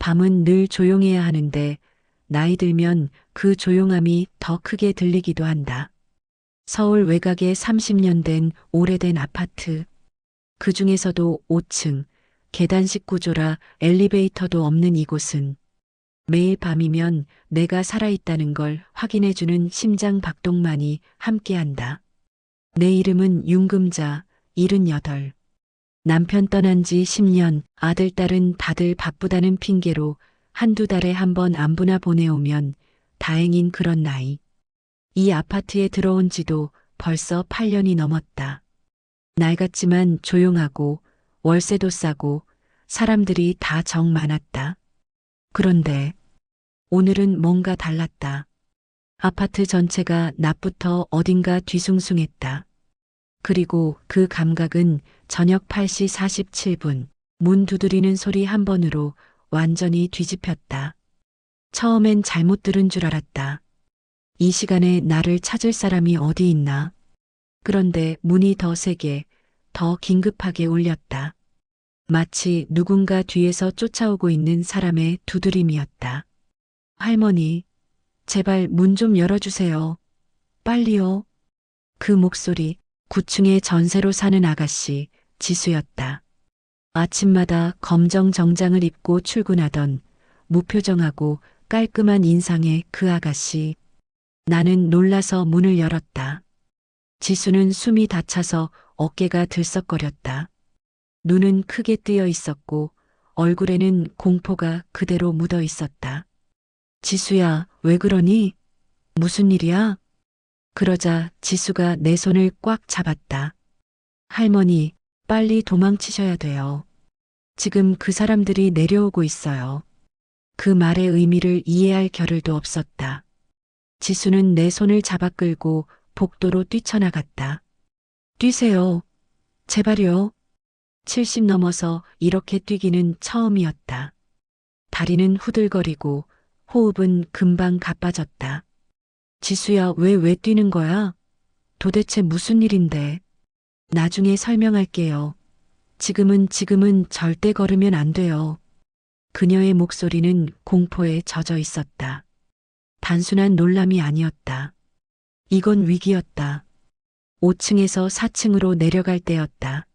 밤은 늘 조용해야 하는데 나이 들면 그 조용함이 더 크게 들리기도 한다. 서울 외곽에 30년 된 오래된 아파트. 그 중에서도 5층, 계단식 구조라 엘리베이터도 없는 이곳은 매일 밤이면 내가 살아있다는 걸 확인해주는 심장 박동만이 함께한다. 내 이름은 윤금자, 78. 남편 떠난 지 10년, 아들, 딸은 다들 바쁘다는 핑계로 한두 달에 한 번 안부나 보내오면 다행인 그런 나이. 이 아파트에 들어온 지도 벌써 8년이 넘었다. 낡았지만 조용하고 월세도 싸고 사람들이 다 정 많았다. 그런데 오늘은 뭔가 달랐다. 아파트 전체가 낮부터 어딘가 뒤숭숭했다. 그리고 그 감각은 저녁 8시 47분 문 두드리는 소리 한 번으로 완전히 뒤집혔다. 처음엔 잘못 들은 줄 알았다. 이 시간에 나를 찾을 사람이 어디 있나? 그런데 문이 더 세게, 더 긴급하게 울렸다. 마치 누군가 뒤에서 쫓아오고 있는 사람의 두드림이었다. 할머니, 제발 문 좀 열어주세요. 빨리요. 그 목소리, 9층에 전세로 사는 아가씨, 지수였다. 아침마다 검정 정장을 입고 출근하던 무표정하고 깔끔한 인상의 그 아가씨. 나는 놀라서 문을 열었다. 지수는 숨이 닫혀서 어깨가 들썩거렸다. 눈은 크게 뜨여 있었고 얼굴에는 공포가 그대로 묻어 있었다. 지수야, 왜 그러니? 무슨 일이야? 그러자 지수가 내 손을 꽉 잡았다. 할머니, 빨리 도망치셔야 돼요. 지금 그 사람들이 내려오고 있어요. 그 말의 의미를 이해할 겨를도 없었다. 지수는 내 손을 잡아 끌고 복도로 뛰쳐나갔다. 뛰세요. 제발요. 70 넘어서 이렇게 뛰기는 처음이었다. 다리는 후들거리고 호흡은 금방 가빠졌다. 지수야, 왜 뛰는 거야? 도대체 무슨 일인데? 나중에 설명할게요. 지금은 절대 걸으면 안 돼요. 그녀의 목소리는 공포에 젖어 있었다. 단순한 놀람이 아니었다. 이건 위기였다. 5층에서 4층으로 내려갈 때였다.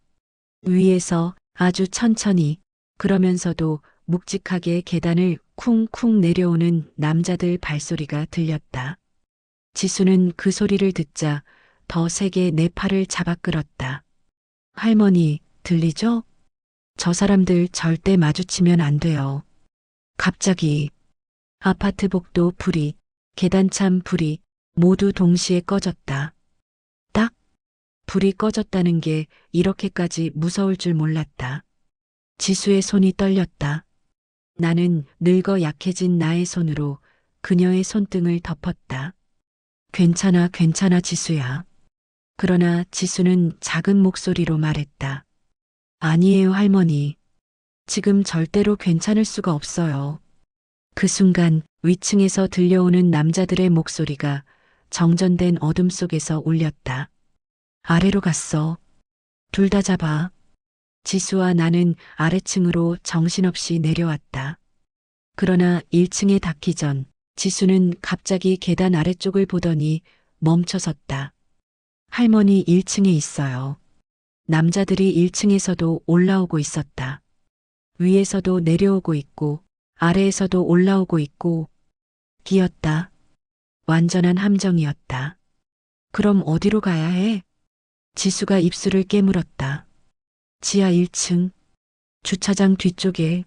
위에서 아주 천천히 그러면서도 묵직하게 계단을 쿵쿵 내려오는 남자들 발소리가 들렸다. 지수는 그 소리를 듣자 더 세게 내 팔을 잡아 끌었다. 할머니, 들리죠? 저 사람들 절대 마주치면 안 돼요. 갑자기 아파트 복도 불이, 계단참 불이 모두 동시에 꺼졌다. 딱! 불이 꺼졌다는 게 이렇게까지 무서울 줄 몰랐다. 지수의 손이 떨렸다. 나는 늙어 약해진 나의 손으로 그녀의 손등을 덮었다. 괜찮아, 괜찮아, 지수야. 그러나 지수는 작은 목소리로 말했다. 아니에요, 할머니. 지금 절대로 괜찮을 수가 없어요. 그 순간 위층에서 들려오는 남자들의 목소리가 정전된 어둠 속에서 울렸다. 아래로 갔어. 둘 다 잡아. 지수와 나는 아래층으로 정신없이 내려왔다. 그러나 1층에 닿기 전 지수는 갑자기 계단 아래쪽을 보더니 멈춰섰다. 할머니 1층에 있어요. 남자들이 1층에서도 올라오고 있었다. 위에서도 내려오고 있고 아래에서도 올라오고 있고 기었다. 완전한 함정이었다. 그럼 어디로 가야 해? 지수가 입술을 깨물었다. 지하 1층, 주차장 뒤쪽에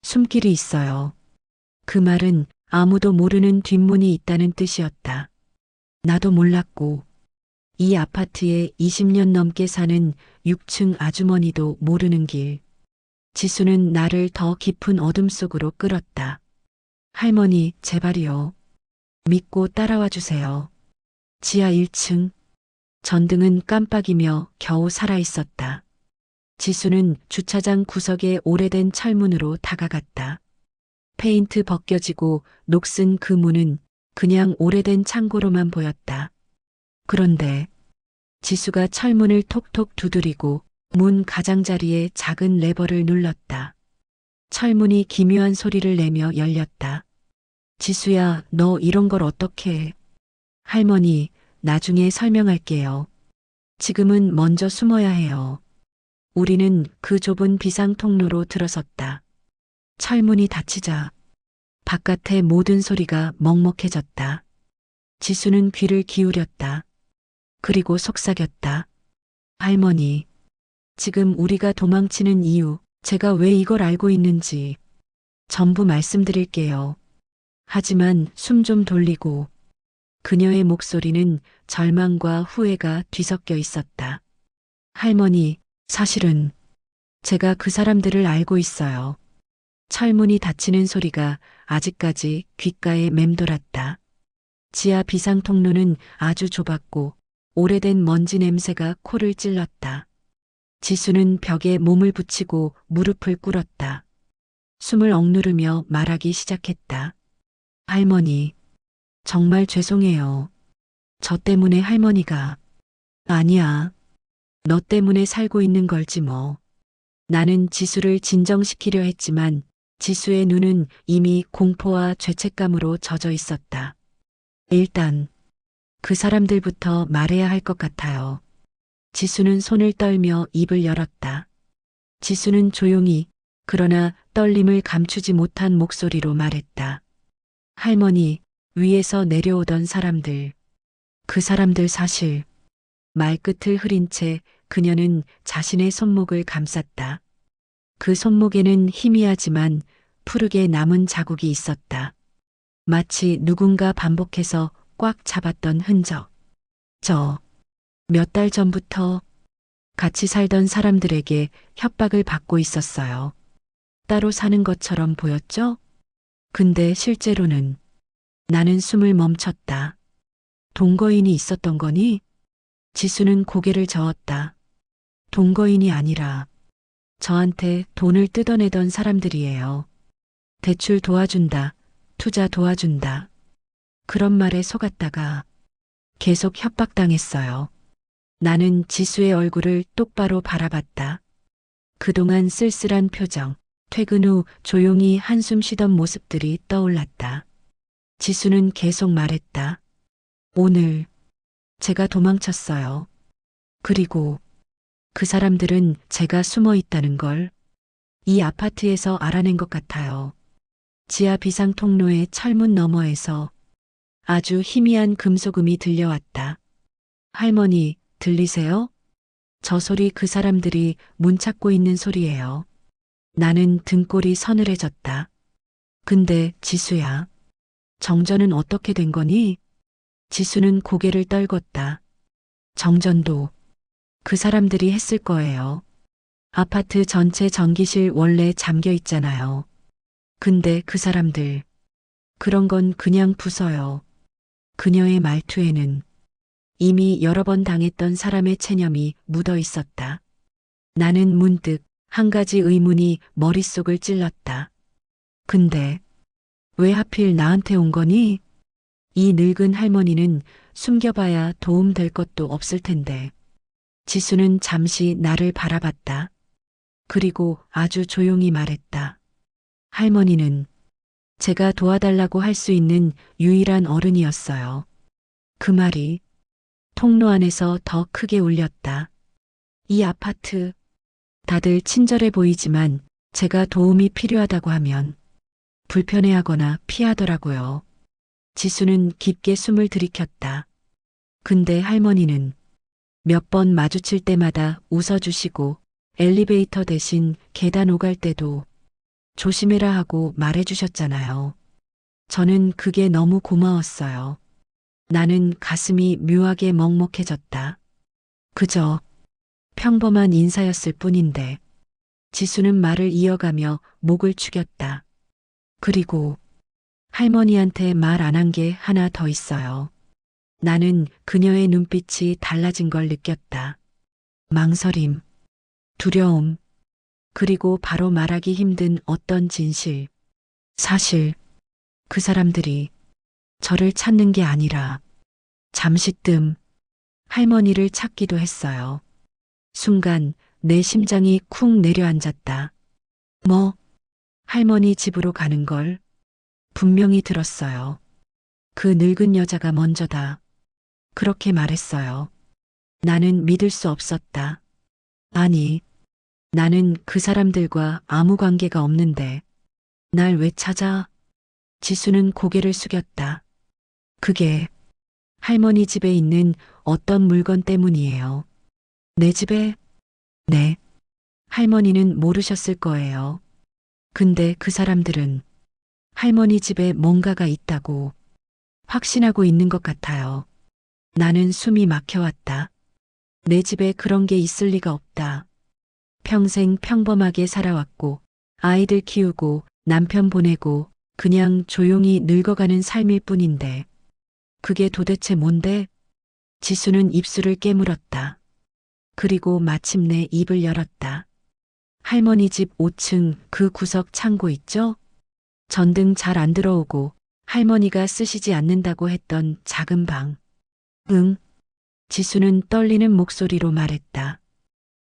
숨길이 있어요. 그 말은 아무도 모르는 뒷문이 있다는 뜻이었다. 나도 몰랐고 이 아파트에 20년 넘게 사는 6층 아주머니도 모르는 길. 지수는 나를 더 깊은 어둠 속으로 끌었다. 할머니, 제발이요. 믿고 따라와 주세요. 지하 1층. 전등은 깜빡이며 겨우 살아있었다. 지수는 주차장 구석의 오래된 철문으로 다가갔다. 페인트 벗겨지고 녹슨 그 문은 그냥 오래된 창고로만 보였다. 그런데 지수가 철문을 톡톡 두드리고 문 가장자리에 작은 레버를 눌렀다. 철문이 기묘한 소리를 내며 열렸다. 지수야, 너 이런 걸 어떻게 해? 할머니, 나중에 설명할게요. 지금은 먼저 숨어야 해요. 우리는 그 좁은 비상 통로로 들어섰다. 철문이 닫히자 바깥의 모든 소리가 먹먹해졌다. 지수는 귀를 기울였다. 그리고 속삭였다. 할머니, 지금 우리가 도망치는 이유, 제가 왜 이걸 알고 있는지 전부 말씀드릴게요. 하지만 숨 좀 돌리고 그녀의 목소리는 절망과 후회가 뒤섞여 있었다. 할머니, 사실은 제가 그 사람들을 알고 있어요. 철문이 닫히는 소리가 아직까지 귓가에 맴돌았다. 지하 비상 통로는 아주 좁았고 오래된 먼지 냄새가 코를 찔렀다. 지수는 벽에 몸을 붙이고 무릎을 꿇었다. 숨을 억누르며 말하기 시작했다. 할머니, 정말 죄송해요. 저 때문에 할머니가. 아니야. 너 때문에 살고 있는 걸지 뭐. 나는 지수를 진정시키려 했지만 지수의 눈은 이미 공포와 죄책감으로 젖어 있었다. 일단 그 사람들부터 말해야 할 것 같아요. 지수는 손을 떨며 입을 열었다. 지수는 조용히 그러나 떨림을 감추지 못한 목소리로 말했다. 할머니, 위에서 내려오던 사람들. 그 사람들 사실. 말끝을 흐린 채 그녀는 자신의 손목을 감쌌다. 그 손목에는 희미하지만 푸르게 남은 자국이 있었다. 마치 누군가 반복해서 꽉 잡았던 흔적. 몇 달 전부터 같이 살던 사람들에게 협박을 받고 있었어요. 따로 사는 것처럼 보였죠? 근데 실제로는. 나는 숨을 멈췄다. 동거인이 있었던 거니? 지수는 고개를 저었다. 동거인이 아니라 저한테 돈을 뜯어내던 사람들이에요. 대출 도와준다, 투자 도와준다. 그런 말에 속았다가 계속 협박당했어요. 나는 지수의 얼굴을 똑바로 바라봤다. 그동안 쓸쓸한 표정, 퇴근 후 조용히 한숨 쉬던 모습들이 떠올랐다. 지수는 계속 말했다. 오늘 제가 도망쳤어요. 그리고 그 사람들은 제가 숨어 있다는 걸 이 아파트에서 알아낸 것 같아요. 지하 비상 통로의 철문 너머에서 아주 희미한 금소금이 들려왔다. 할머니, 들리세요? 저 소리 그 사람들이 문 찾고 있는 소리예요. 나는 등골이 서늘해졌다. 근데 지수야, 정전은 어떻게 된 거니? 지수는 고개를 떨궜다. 정전도 그 사람들이 했을 거예요. 아파트 전체 전기실 원래 잠겨 있잖아요. 근데 그 사람들, 그런 건 그냥 부숴요. 그녀의 말투에는 이미 여러 번 당했던 사람의 체념이 묻어 있었다. 나는 문득 한 가지 의문이 머릿속을 찔렀다. 근데 왜 하필 나한테 온 거니? 이 늙은 할머니는 숨겨봐야 도움될 것도 없을 텐데. 지수는 잠시 나를 바라봤다. 그리고 아주 조용히 말했다. 할머니는 제가 도와달라고 할 수 있는 유일한 어른이었어요. 그 말이 통로 안에서 더 크게 울렸다. 이 아파트, 다들 친절해 보이지만 제가 도움이 필요하다고 하면 불편해하거나 피하더라고요. 지수는 깊게 숨을 들이켰다. 근데 할머니는 몇 번 마주칠 때마다 웃어주시고 엘리베이터 대신 계단 오갈 때도 조심해라 하고 말해주셨잖아요. 저는 그게 너무 고마웠어요. 나는 가슴이 묘하게 먹먹해졌다. 그저 평범한 인사였을 뿐인데. 지수는 말을 이어가며 목을 축였다. 그리고 할머니한테 말 안 한 게 하나 더 있어요. 나는 그녀의 눈빛이 달라진 걸 느꼈다. 망설임, 두려움, 그리고 바로 말하기 힘든 어떤 진실. 사실 그 사람들이 저를 찾는 게 아니라 잠시 뜸 할머니를 찾기도 했어요. 순간 내 심장이 쿵 내려앉았다. 뭐? 할머니 집으로 가는 걸 분명히 들었어요. 그 늙은 여자가 먼저다. 그렇게 말했어요. 나는 믿을 수 없었다. 아니, 나는 그 사람들과 아무 관계가 없는데 날 왜 찾아? 지수는 고개를 숙였다. 그게 할머니 집에 있는 어떤 물건 때문이에요. 내 집에? 네. 할머니는 모르셨을 거예요. 근데 그 사람들은 할머니 집에 뭔가가 있다고 확신하고 있는 것 같아요. 나는 숨이 막혀왔다. 내 집에 그런 게 있을 리가 없다. 평생 평범하게 살아왔고, 아이들 키우고, 남편 보내고, 그냥 조용히 늙어가는 삶일 뿐인데, 그게 도대체 뭔데? 지수는 입술을 깨물었다. 그리고 마침내 입을 열었다. 할머니 집 5층 그 구석 창고 있죠? 전등 잘 안 들어오고 할머니가 쓰시지 않는다고 했던 작은 방. 응. 지수는 떨리는 목소리로 말했다.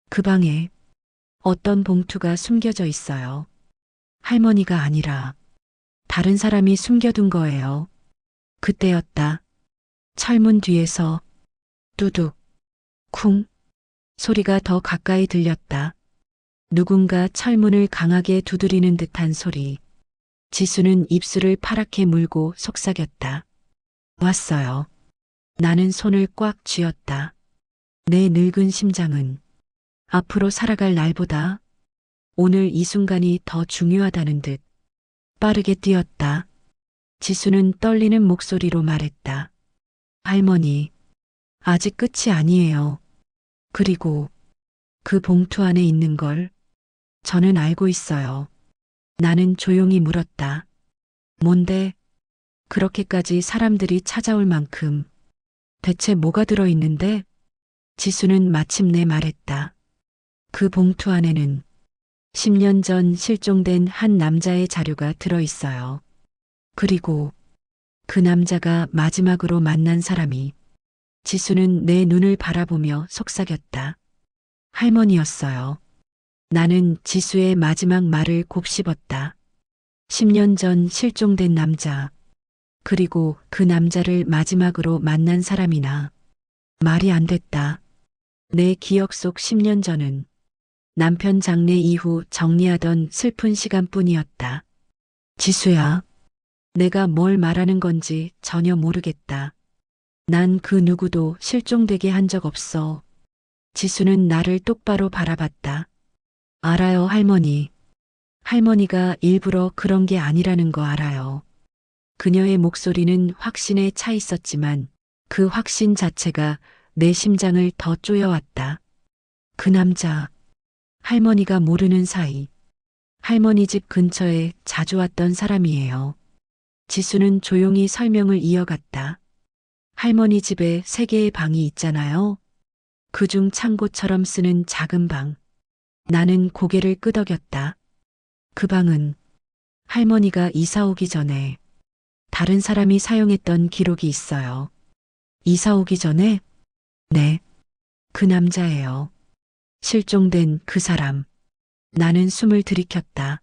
그 방에 어떤 봉투가 숨겨져 있어요. 할머니가 아니라 다른 사람이 숨겨둔 거예요. 그때였다. 철문 뒤에서 뚜둑, 쿵 소리가 더 가까이 들렸다. 누군가 철문을 강하게 두드리는 듯한 소리. 지수는 입술을 파랗게 물고 속삭였다. 왔어요. 나는 손을 꽉 쥐었다. 내 늙은 심장은 앞으로 살아갈 날보다 오늘 이 순간이 더 중요하다는 듯 빠르게 뛰었다. 지수는 떨리는 목소리로 말했다. 할머니, 아직 끝이 아니에요. 그리고 그 봉투 안에 있는 걸 저는 알고 있어요. 나는 조용히 물었다. 뭔데? 그렇게까지 사람들이 찾아올 만큼 대체 뭐가 들어있는데? 지수는 마침내 말했다. 그 봉투 안에는 10년 전 실종된 한 남자의 자료가 들어있어요. 그리고 그 남자가 마지막으로 만난 사람이 지수는 내 눈을 바라보며 속삭였다. 할머니였어요. 나는 지수의 마지막 말을 곱씹었다. 10년 전 실종된 남자, 그리고 그 남자를 마지막으로 만난 사람이나 말이 안 됐다. 내 기억 속 10년 전은 남편 장례 이후 정리하던 슬픈 시간뿐이었다. 지수야, 내가 뭘 말하는 건지 전혀 모르겠다. 난 그 누구도 실종되게 한 적 없어. 지수는 나를 똑바로 바라봤다. 알아요, 할머니. 할머니가 일부러 그런 게 아니라는 거 알아요. 그녀의 목소리는 확신에 차 있었지만 그 확신 자체가 내 심장을 더 쪼여왔다. 그 남자, 할머니가 모르는 사이 할머니 집 근처에 자주 왔던 사람이에요. 지수는 조용히 설명을 이어갔다. 할머니 집에 3개의 방이 있잖아요. 그중 창고처럼 쓰는 작은 방. 나는 고개를 끄덕였다. 그 방은 할머니가 이사 오기 전에 다른 사람이 사용했던 기록이 있어요. 이사 오기 전에? 네. 그 남자예요. 실종된 그 사람. 나는 숨을 들이켰다.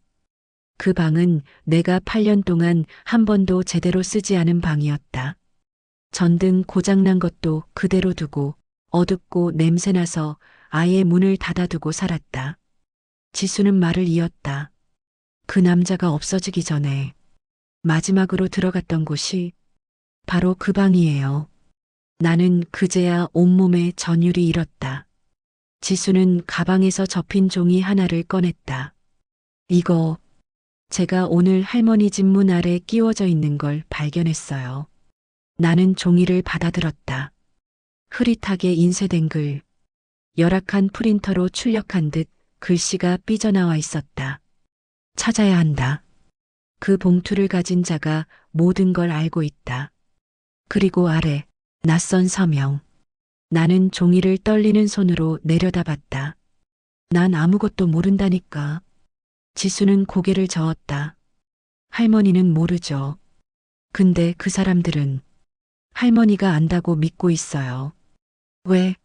그 방은 내가 8년 동안 한 번도 제대로 쓰지 않은 방이었다. 전등 고장난 것도 그대로 두고 어둡고 냄새나서 아예 문을 닫아두고 살았다. 지수는 말을 이었다. 그 남자가 없어지기 전에 마지막으로 들어갔던 곳이 바로 그 방이에요. 나는 그제야 온몸에 전율이 일었다. 지수는 가방에서 접힌 종이 하나를 꺼냈다. 이거 제가 오늘 할머니 집 문 아래 끼워져 있는 걸 발견했어요. 나는 종이를 받아들었다. 흐릿하게 인쇄된 글, 열악한 프린터로 출력한 듯 글씨가 삐져나와 있었다. 찾아야 한다. 그 봉투를 가진 자가 모든 걸 알고 있다. 그리고 아래 낯선 서명. 나는 종이를 떨리는 손으로 내려다봤다. 난 아무것도 모른다니까. 지수는 고개를 저었다. 할머니는 모르죠. 근데 그 사람들은 할머니가 안다고 믿고 있어요. 왜?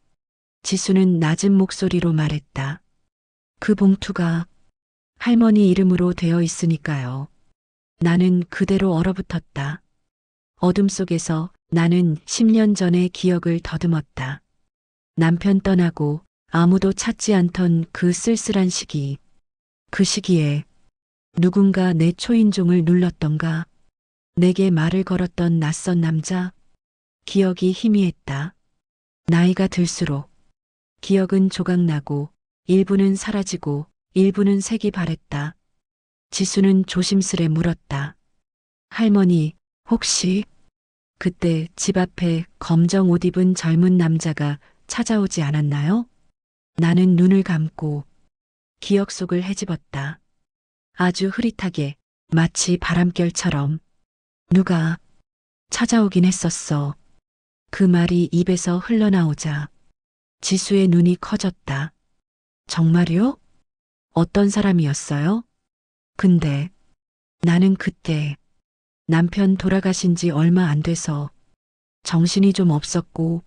지수는 낮은 목소리로 말했다. 그 봉투가 할머니 이름으로 되어 있으니까요. 나는 그대로 얼어붙었다. 어둠 속에서 나는 10년 전의 기억을 더듬었다. 남편 떠나고 아무도 찾지 않던 그 쓸쓸한 시기. 그 시기에 누군가 내 초인종을 눌렀던가. 내게 말을 걸었던 낯선 남자. 기억이 희미했다. 나이가 들수록 기억은 조각나고 일부는 사라지고 일부는 색이 바랬다. 지수는 조심스레 물었다. 할머니, 혹시 그때 집 앞에 검정 옷 입은 젊은 남자가 찾아오지 않았나요? 나는 눈을 감고 기억 속을 헤집었다. 아주 흐릿하게 마치 바람결처럼 누가 찾아오긴 했었어. 그 말이 입에서 흘러나오자 지수의 눈이 커졌다. 정말요? 어떤 사람이었어요? 근데 나는 그때 남편 돌아가신 지 얼마 안 돼서 정신이 좀 없었고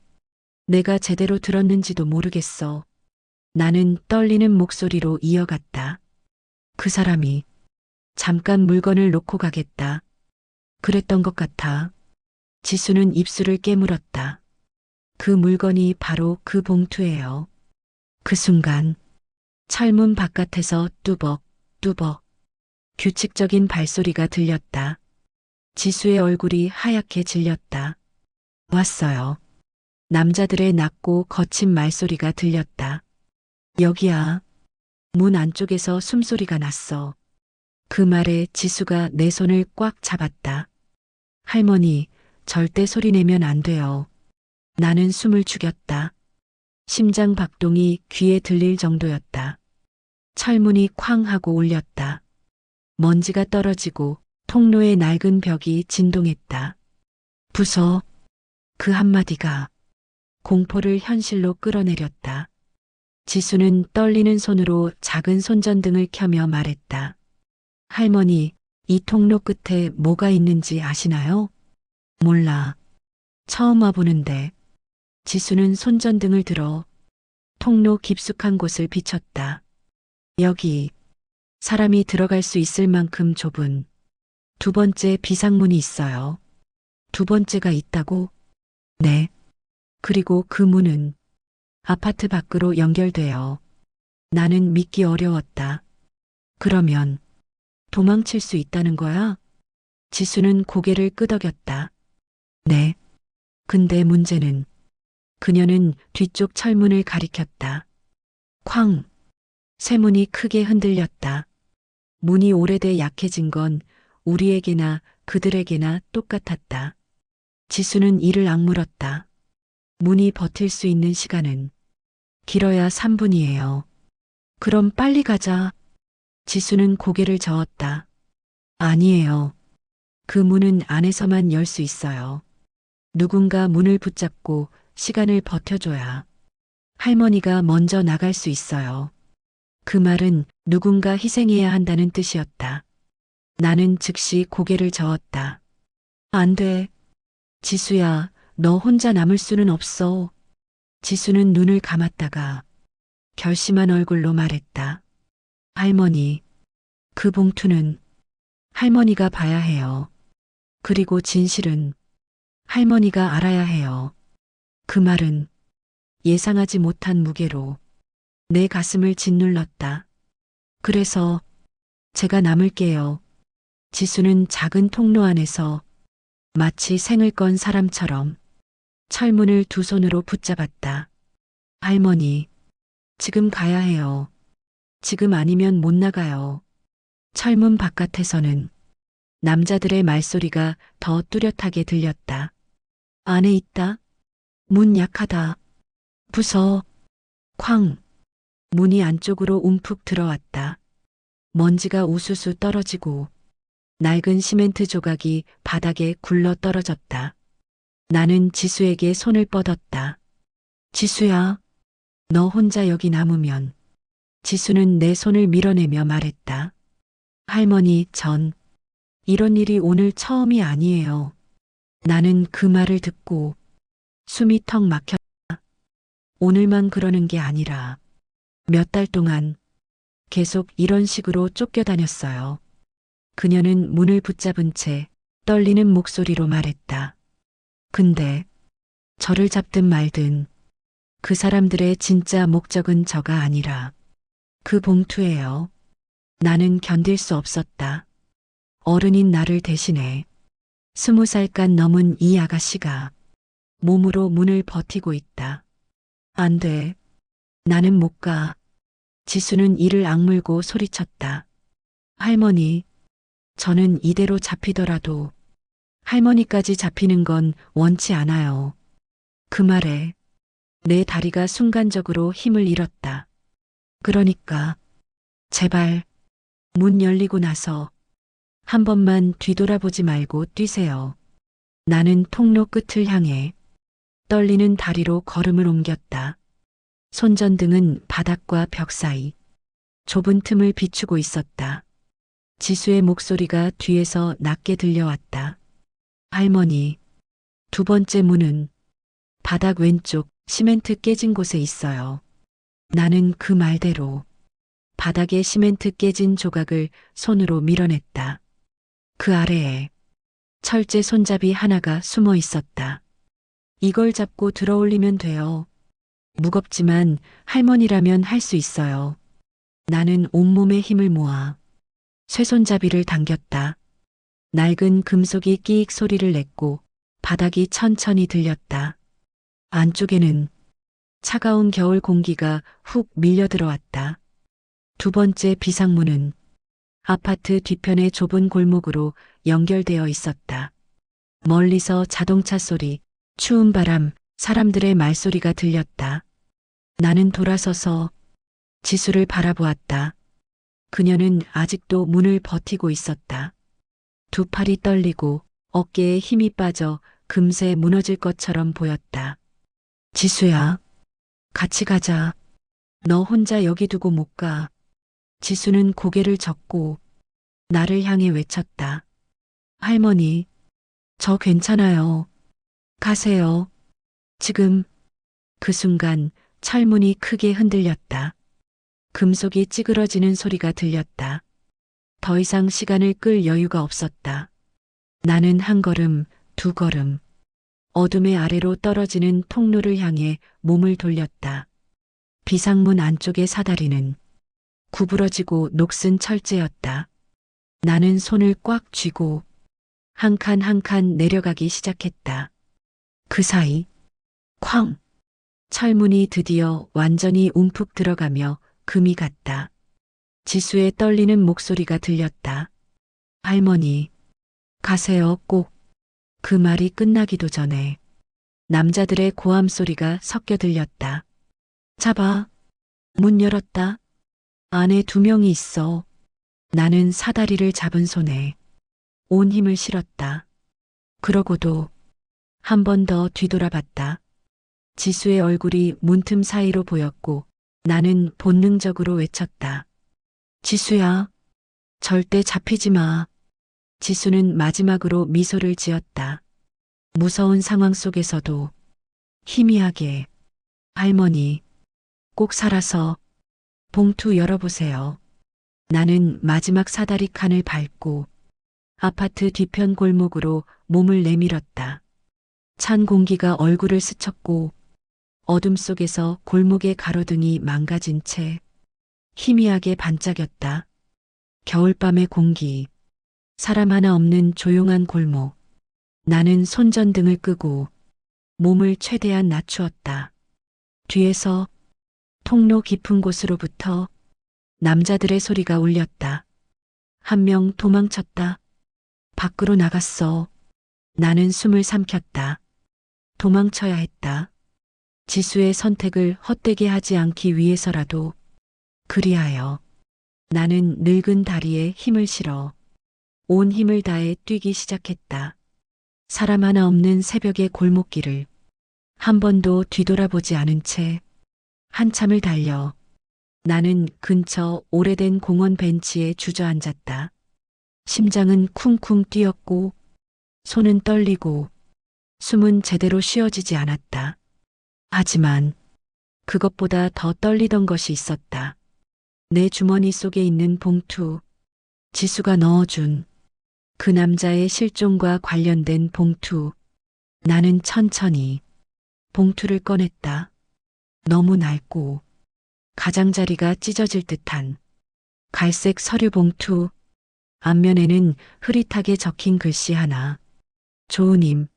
내가 제대로 들었는지도 모르겠어. 나는 떨리는 목소리로 이어갔다. 그 사람이 잠깐 물건을 놓고 가겠다. 그랬던 것 같아. 지수는 입술을 깨물었다. 그 물건이 바로 그 봉투예요. 그 순간 철문 바깥에서 뚜벅 뚜벅 규칙적인 발소리가 들렸다. 지수의 얼굴이 하얗게 질렸다. 왔어요. 남자들의 낮고 거친 말소리가 들렸다. 여기야. 문 안쪽에서 숨소리가 났어. 그 말에 지수가 내 손을 꽉 잡았다. 할머니, 절대 소리 내면 안 돼요. 나는 숨을 죽였다. 심장 박동이 귀에 들릴 정도였다. 철문이 쾅 하고 울렸다. 먼지가 떨어지고 통로의 낡은 벽이 진동했다. 부서. 그 한마디가 공포를 현실로 끌어내렸다. 지수는 떨리는 손으로 작은 손전등을 켜며 말했다. 할머니, 이 통로 끝에 뭐가 있는지 아시나요? 몰라. 처음 와보는데. 지수는 손전등을 들어 통로 깊숙한 곳을 비췄다. 여기 사람이 들어갈 수 있을 만큼 좁은 두 번째 비상문이 있어요. 두 번째가 있다고? 네. 그리고 그 문은 아파트 밖으로 연결돼요. 나는 믿기 어려웠다. 그러면 도망칠 수 있다는 거야? 지수는 고개를 끄덕였다. 네. 근데 문제는 그녀는 뒤쪽 철문을 가리켰다. 쾅! 쇠문이 크게 흔들렸다. 문이 오래돼 약해진 건 우리에게나 그들에게나 똑같았다. 지수는 이를 악물었다. 문이 버틸 수 있는 시간은 길어야 3분이에요. 그럼 빨리 가자. 지수는 고개를 저었다. 아니에요. 그 문은 안에서만 열 수 있어요. 누군가 문을 붙잡고 시간을 버텨줘야 할머니가 먼저 나갈 수 있어요. 그 말은 누군가 희생해야 한다는 뜻이었다. 나는 즉시 고개를 저었다. 안 돼. 지수야, 너 혼자 남을 수는 없어. 지수는 눈을 감았다가 결심한 얼굴로 말했다. 할머니, 그 봉투는 할머니가 봐야 해요. 그리고 진실은 할머니가 알아야 해요. 그 말은 예상하지 못한 무게로 내 가슴을 짓눌렀다. 그래서 제가 남을게요. 지수는 작은 통로 안에서 마치 생을 건 사람처럼 철문을 두 손으로 붙잡았다. 할머니, 지금 가야 해요. 지금 아니면 못 나가요. 철문 바깥에서는 남자들의 말소리가 더 뚜렷하게 들렸다. 안에 있다. 문 약하다. 부서. 쾅. 문이 안쪽으로 움푹 들어왔다. 먼지가 우수수 떨어지고 낡은 시멘트 조각이 바닥에 굴러 떨어졌다. 나는 지수에게 손을 뻗었다. 지수야, 너 혼자 여기 남으면. 지수는 내 손을 밀어내며 말했다. 할머니, 이런 일이 오늘 처음이 아니에요. 나는 그 말을 듣고 숨이 턱 막혔다. 오늘만 그러는 게 아니라 몇 달 동안 계속 이런 식으로 쫓겨다녔어요. 그녀는 문을 붙잡은 채 떨리는 목소리로 말했다. 근데 저를 잡든 말든 그 사람들의 진짜 목적은 저가 아니라 그 봉투예요. 나는 견딜 수 없었다. 어른인 나를 대신해 20살간 넘은 이 아가씨가 몸으로 문을 버티고 있다. 안 돼. 나는 못 가. 지수는 이를 악물고 소리쳤다. 할머니, 저는 이대로 잡히더라도 할머니까지 잡히는 건 원치 않아요. 그 말에 내 다리가 순간적으로 힘을 잃었다. 그러니까 제발 문 열리고 나서 한 번만 뒤돌아보지 말고 뛰세요. 나는 통로 끝을 향해 떨리는 다리로 걸음을 옮겼다. 손전등은 바닥과 벽 사이 좁은 틈을 비추고 있었다. 지수의 목소리가 뒤에서 낮게 들려왔다. 할머니, 두 번째 문은 바닥 왼쪽 시멘트 깨진 곳에 있어요. 나는 그 말대로 바닥에 시멘트 깨진 조각을 손으로 밀어냈다. 그 아래에 철제 손잡이 하나가 숨어 있었다. 이걸 잡고 들어올리면 돼요. 무겁지만 할머니라면 할 수 있어요. 나는 온몸에 힘을 모아 쇠손잡이를 당겼다. 낡은 금속이 끼익 소리를 냈고 바닥이 천천히 들렸다. 안쪽에는 차가운 겨울 공기가 훅 밀려 들어왔다. 두 번째 비상문은 아파트 뒤편의 좁은 골목으로 연결되어 있었다. 멀리서 자동차 소리, 추운 바람, 사람들의 말소리가 들렸다. 나는 돌아서서 지수를 바라보았다. 그녀는 아직도 문을 버티고 있었다. 두 팔이 떨리고 어깨에 힘이 빠져 금세 무너질 것처럼 보였다. 지수야, 같이 가자. 너 혼자 여기 두고 못 가. 지수는 고개를 젓고 나를 향해 외쳤다. 할머니, 저 괜찮아요. 가세요. 지금. 그 순간 철문이 크게 흔들렸다. 금속이 찌그러지는 소리가 들렸다. 더 이상 시간을 끌 여유가 없었다. 나는 한 걸음, 두 걸음, 어둠의 아래로 떨어지는 통로를 향해 몸을 돌렸다. 비상문 안쪽의 사다리는 구부러지고 녹슨 철제였다. 나는 손을 꽉 쥐고 한 칸 한 칸 내려가기 시작했다. 그 사이 쾅! 철문이 드디어 완전히 움푹 들어가며 금이 갔다. 지수의 떨리는 목소리가 들렸다. 할머니, 가세요, 꼭. 그 말이 끝나기도 전에 남자들의 고함 소리가 섞여 들렸다. 잡아. 문 열었다. 안에 두 명이 있어. 나는 사다리를 잡은 손에 온 힘을 실었다. 그러고도 한 번 더 뒤돌아봤다. 지수의 얼굴이 문틈 사이로 보였고 나는 본능적으로 외쳤다. 지수야, 절대 잡히지 마. 지수는 마지막으로 미소를 지었다. 무서운 상황 속에서도 희미하게, 할머니, 꼭 살아서 봉투 열어보세요. 나는 마지막 사다리 칸을 밟고 아파트 뒤편 골목으로 몸을 내밀었다. 찬 공기가 얼굴을 스쳤고 어둠 속에서 골목의 가로등이 망가진 채 희미하게 반짝였다. 겨울밤의 공기, 사람 하나 없는 조용한 골목. 나는 손전등을 끄고 몸을 최대한 낮추었다. 뒤에서 통로 깊은 곳으로부터 남자들의 소리가 울렸다. 한 명 도망쳤다. 밖으로 나갔어. 나는 숨을 삼켰다. 도망쳐야 했다. 지수의 선택을 헛되게 하지 않기 위해서라도. 그리하여 나는 늙은 다리에 힘을 실어 온 힘을 다해 뛰기 시작했다. 사람 하나 없는 새벽의 골목길을 한 번도 뒤돌아보지 않은 채 한참을 달려 나는 근처 오래된 공원 벤치에 주저앉았다. 심장은 쿵쿵 뛰었고 손은 떨리고 숨은 제대로 쉬어지지 않았다. 하지만 그것보다 더 떨리던 것이 있었다. 내 주머니 속에 있는 봉투, 지수가 넣어준 그 남자의 실종과 관련된 봉투. 나는 천천히 봉투를 꺼냈다. 너무 낡고 가장자리가 찢어질 듯한 갈색 서류 봉투. 앞면에는 흐릿하게 적힌 글씨 하나. 조은임.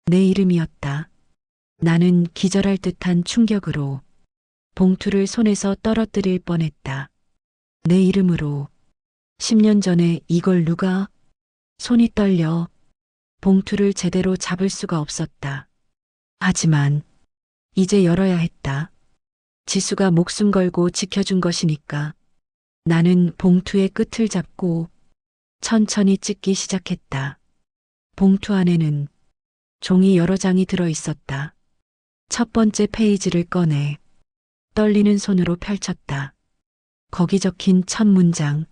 내 이름이었다. 나는 기절할 듯한 충격으로 봉투를 손에서 떨어뜨릴 뻔했다. 내 이름으로 10년 전에 이걸 누가? 손이 떨려 봉투를 제대로 잡을 수가 없었다. 하지만 이제 열어야 했다. 지수가 목숨 걸고 지켜준 것이니까. 나는 봉투의 끝을 잡고 천천히 찢기 시작했다. 봉투 안에는 종이 여러 장이 들어 있었다. 첫 번째 페이지를 꺼내 떨리는 손으로 펼쳤다. 거기 적힌 첫 문장.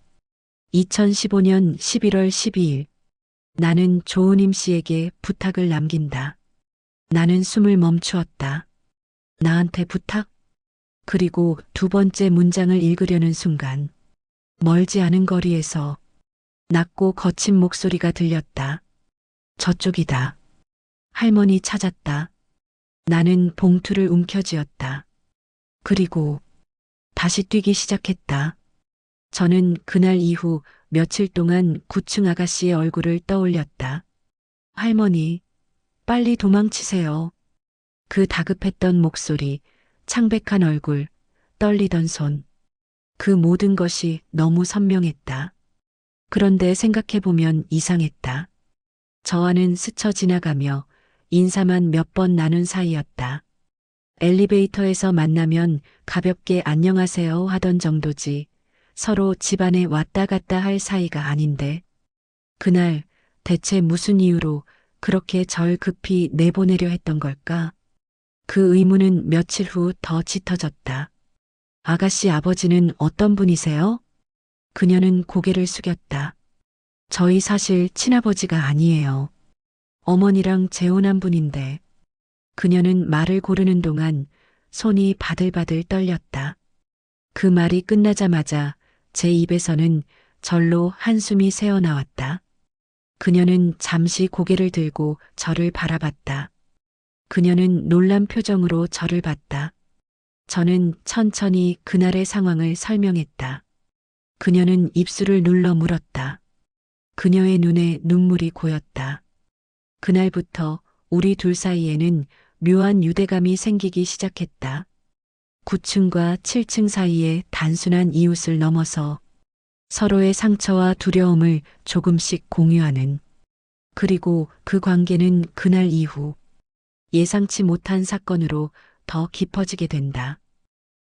2015년 11월 12일. 나는 조은임 씨에게 부탁을 남긴다. 나는 숨을 멈추었다. 나한테 부탁? 그리고 두 번째 문장을 읽으려는 순간 멀지 않은 거리에서 낮고 거친 목소리가 들렸다. 저쪽이다. 할머니 찾았다. 나는 봉투를 움켜쥐었다. 그리고 다시 뛰기 시작했다. 저는 그날 이후 며칠 동안 9층 아가씨의 얼굴을 떠올렸다. 할머니, 빨리 도망치세요. 그 다급했던 목소리, 창백한 얼굴, 떨리던 손. 그 모든 것이 너무 선명했다. 그런데 생각해보면 이상했다. 저와는 스쳐 지나가며 인사만 몇 번 나눈 사이였다. 엘리베이터에서 만나면 가볍게 안녕하세요 하던 정도지 서로 집안에 왔다 갔다 할 사이가 아닌데 그날 대체 무슨 이유로 그렇게 절 급히 내보내려 했던 걸까? 그 의문은 며칠 후 더 짙어졌다. 아가씨 아버지는 어떤 분이세요? 그녀는 고개를 숙였다. 저희 사실 친아버지가 아니에요. 어머니랑 재혼한 분인데. 그녀는 말을 고르는 동안 손이 바들바들 떨렸다. 그 말이 끝나자마자 제 입에서는 절로 한숨이 새어나왔다. 그녀는 잠시 고개를 들고 저를 바라봤다. 그녀는 놀란 표정으로 저를 봤다. 저는 천천히 그날의 상황을 설명했다. 그녀는 입술을 눌러 물었다. 그녀의 눈에 눈물이 고였다. 그날부터 우리 둘 사이에는 묘한 유대감이 생기기 시작했다. 9층과 7층 사이의 단순한 이웃을 넘어서 서로의 상처와 두려움을 조금씩 공유하는. 그리고 그 관계는 그날 이후 예상치 못한 사건으로 더 깊어지게 된다.